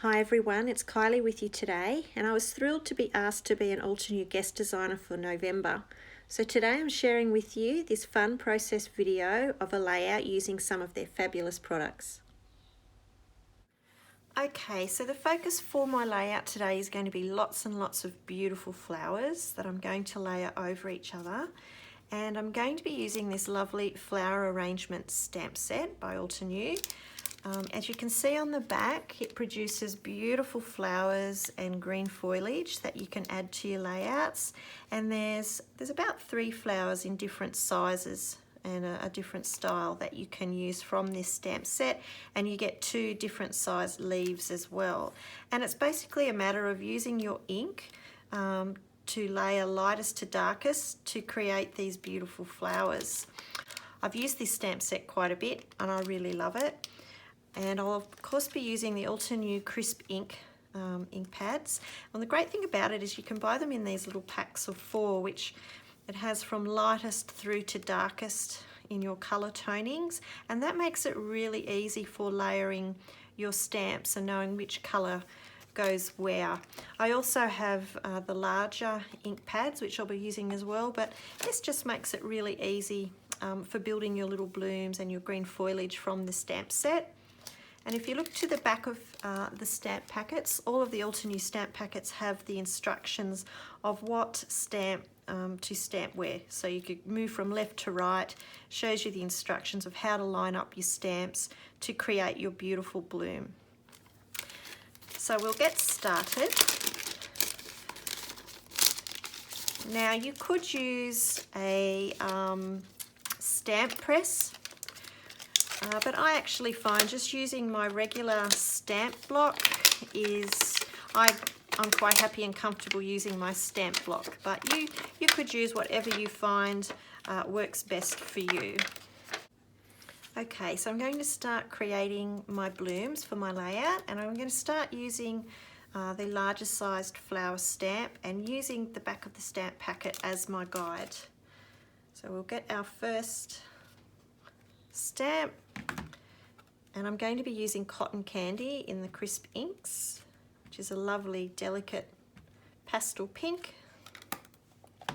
Hi everyone, it's Kylie with you today, and I was thrilled to be asked to be an Altenew guest designer for November. So today I'm sharing with you this fun process video of a layout using some of their fabulous products. Okay, so the focus for my layout today is going to be lots and lots of beautiful flowers that I'm going to layer over each other. And I'm going to be using this lovely flower arrangement stamp set by Altenew. As you can see on the back, it produces beautiful flowers and green foliage that you can add to your layouts. And there's about 3 flowers in different sizes and a different style that you can use from this stamp set, and you get 2 different sized leaves as well. And it's basically a matter of using your ink to layer lightest to darkest to create these beautiful flowers. I've used this stamp set quite a bit and I really love it. And I'll of course be using the Altenew crisp ink ink pads. And the great thing about it is you can buy them in these little packs of 4, which it has from lightest through to darkest in your colour tonings, and that makes it really easy for layering your stamps and knowing which colour goes where. I also have the larger ink pads which I'll be using as well, but this just makes it really easy for building your little blooms and your green foliage from the stamp set. And if you look to the back of the stamp packets, all of the Altenew stamp packets have the instructions of what stamp to stamp where. So you could move from left to right, shows you the instructions of how to line up your stamps to create your beautiful bloom. So we'll get started. Now you could use a stamp press, but I actually find just using my regular stamp block I'm quite happy and comfortable using my stamp block, but you could use whatever you find works best for you. Okay, so I'm going to start creating my blooms for my layout, and I'm going to start using the larger sized flower stamp and using the back of the stamp packet as my guide. So we'll get our first stamp, and I'm going to be using Cotton Candy in the crisp inks, which is a lovely delicate pastel pink. A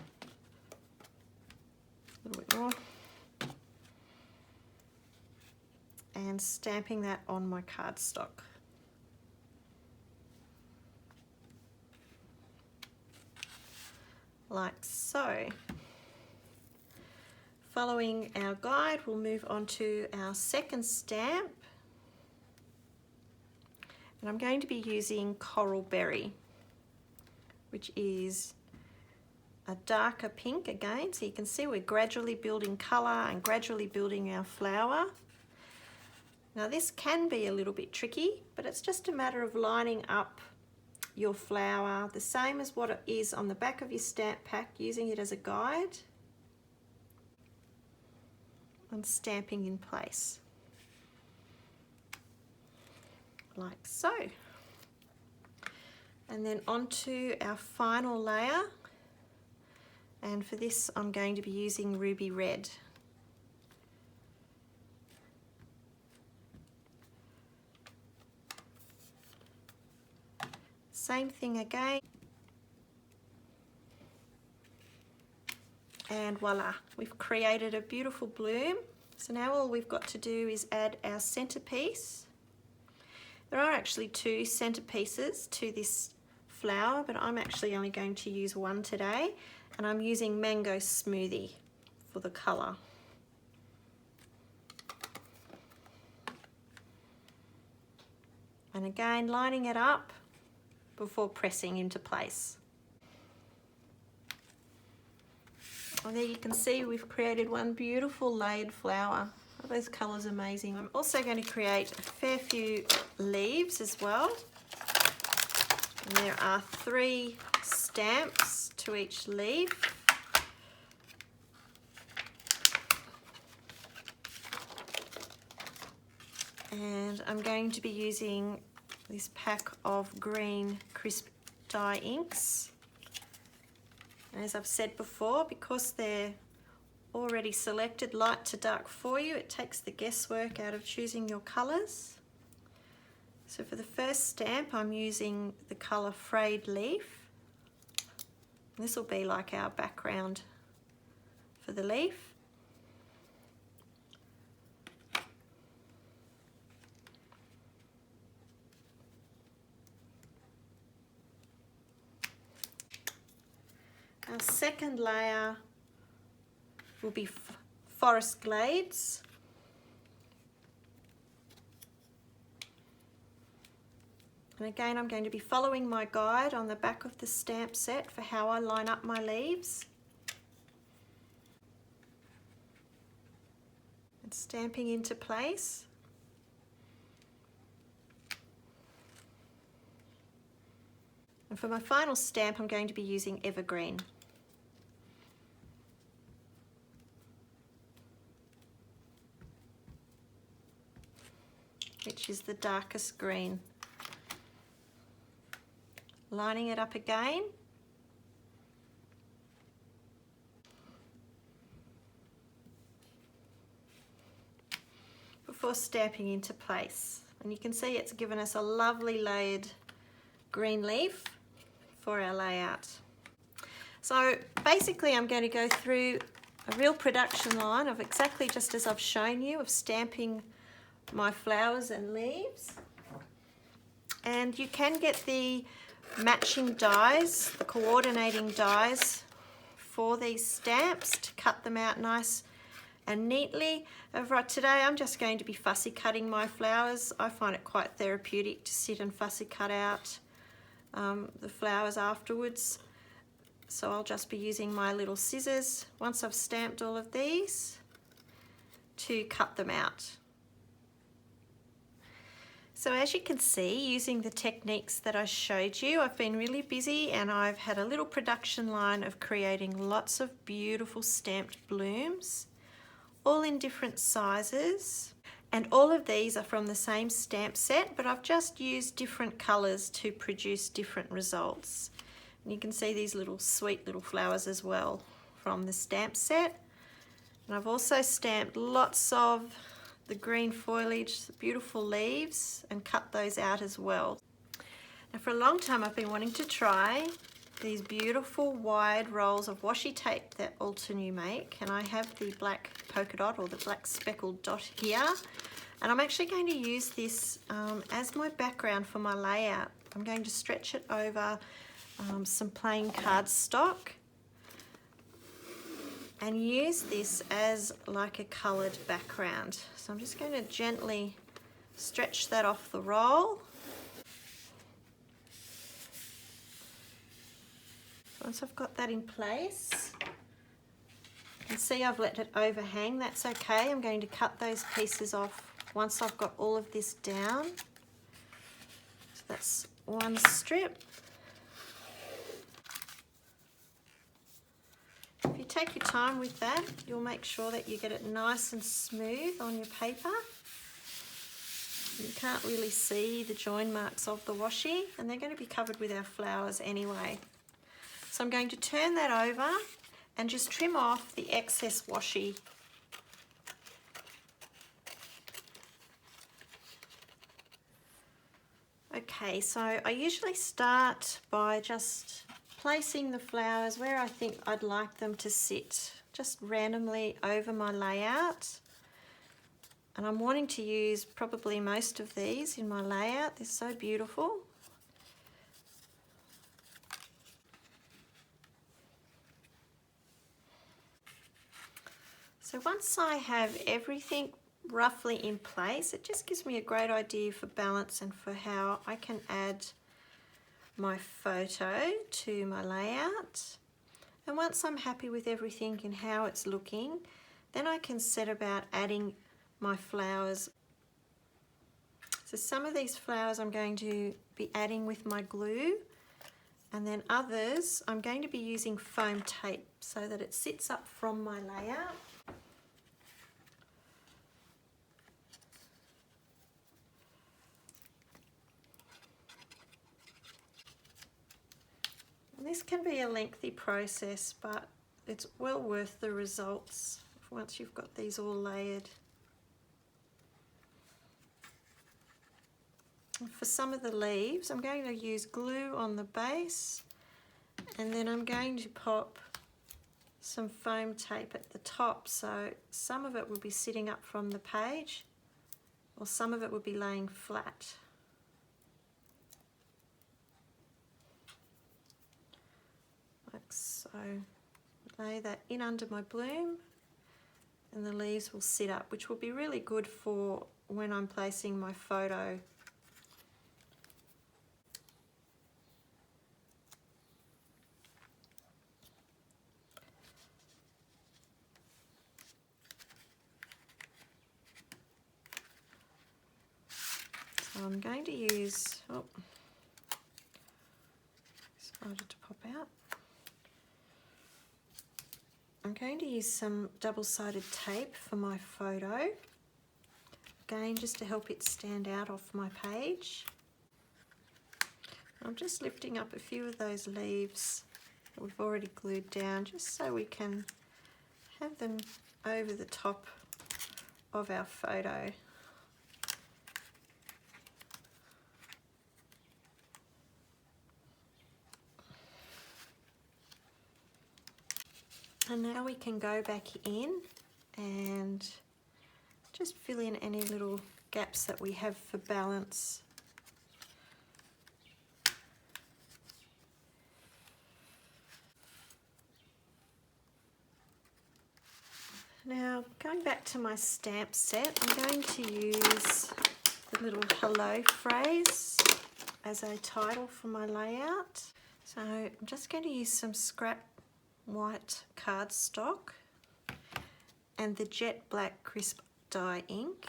little bit more. And stamping that on my cardstock. Like so. Following our guide, we'll move on to our second stamp. And I'm going to be using Coral Berry, which is a darker pink again. So you can see we're gradually building colour and gradually building our flower. Now this can be a little bit tricky, but it's just a matter of lining up your flower the same as what it is on the back of your stamp pack, using it as a guide and stamping in place, like so. And then onto our final layer, and for this I'm going to be using Ruby Red. Same thing again, and voila, we've created a beautiful bloom. So now all we've got to do is add our centerpiece. There are actually 2 centerpieces to this flower, but I'm actually only going to use one today, and I'm using Mango Smoothie for the color. And again, lining it up before pressing into place. And there you can see we've created one beautiful layered flower. Are those colours amazing? I'm also going to create a fair few leaves as well. And there are 3 stamps to each leaf. And I'm going to be using this pack of green crisp dye inks. And as I've said before, because they're already selected light to dark for you, it takes the guesswork out of choosing your colours. So for the first stamp, I'm using the colour Frayed Leaf. This will be like our background for the leaf. Our second layer will be Forest Glades. And again, I'm going to be following my guide on the back of the stamp set for how I line up my leaves. And stamping into place. And for my final stamp, I'm going to be using Evergreen. Which is the darkest green. Lining it up again. Before stamping into place. And you can see it's given us a lovely layered green leaf for our layout. So basically I'm going to go through a real production line of exactly just as I've shown you, of stamping my flowers and leaves. And you can get the matching dies, the coordinating dies for these stamps to cut them out nice and neatly. Right, today I'm just going to be fussy cutting my flowers. I find it quite therapeutic to sit and fussy cut out the flowers afterwards. So I'll just be using my little scissors once I've stamped all of these to cut them out. So as you can see, using the techniques that I showed you, I've been really busy and I've had a little production line of creating lots of beautiful stamped blooms, all in different sizes. And all of these are from the same stamp set, but I've just used different colours to produce different results. And you can see these little sweet little flowers as well from the stamp set. And I've also stamped lots of the green foliage, the beautiful leaves, and cut those out as well. Now for a long time I've been wanting to try these beautiful wide rolls of washi tape that Altenew make, and I have the black polka dot or the black speckled dot here, and I'm actually going to use this as my background for my layout. I'm going to stretch it over some plain cardstock and use this as like a coloured background. So I'm just going to gently stretch that off the roll. Once I've got that in place, you can see I've let it overhang. That's okay. I'm going to cut those pieces off once I've got all of this down. So that's one strip. If you take your time with that, you'll make sure that you get it nice and smooth on your paper. You can't really see the join marks of the washi, and they're going to be covered with our flowers anyway. So I'm going to turn that over and just trim off the excess washi. Okay, so I usually start by just placing the flowers where I think I'd like them to sit, just randomly over my layout. And I'm wanting to use probably most of these in my layout. They're so beautiful. So once I have everything roughly in place, it just gives me a great idea for balance and for how I can add my photo to my layout. And once I'm happy with everything and how it's looking, then I can set about adding my flowers. So some of these flowers I'm going to be adding with my glue, and then others I'm going to be using foam tape so that it sits up from my layout. And this can be a lengthy process, but it's well worth the results once you've got these all layered. For some of the leaves, I'm going to use glue on the base, and then I'm going to pop some foam tape at the top, so some of it will be sitting up from the page, or some of it will be laying flat. Like so. Lay that in under my bloom, and the leaves will sit up, which will be really good for when I'm placing my photo. So I'm going to use, oh, started to pop out. I'm going to use some double-sided tape for my photo, again just to help it stand out off my page. I'm just lifting up a few of those leaves that we've already glued down, just so we can have them over the top of our photo. And now we can go back in and just fill in any little gaps that we have for balance. Now, going back to my stamp set, I'm going to use the little hello phrase as a title for my layout. So I'm just going to use some scrap white cardstock and the jet black crisp dye ink.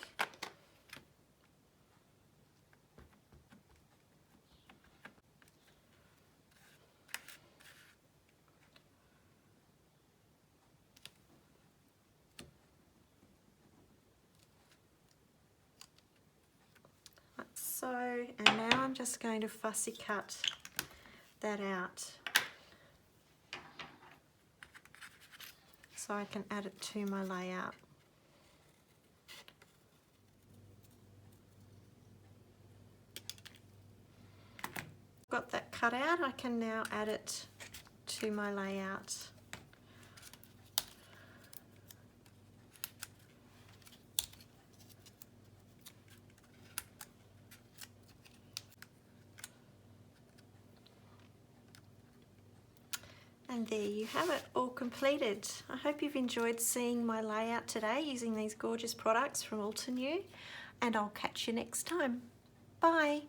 Like so, and now I'm just going to fussy cut that out so I can add it to my layout. Got that cut out, I can now add it to my layout. And there you have it, all completed. I hope you've enjoyed seeing my layout today using these gorgeous products from Altenew, and I'll catch you next time. Bye.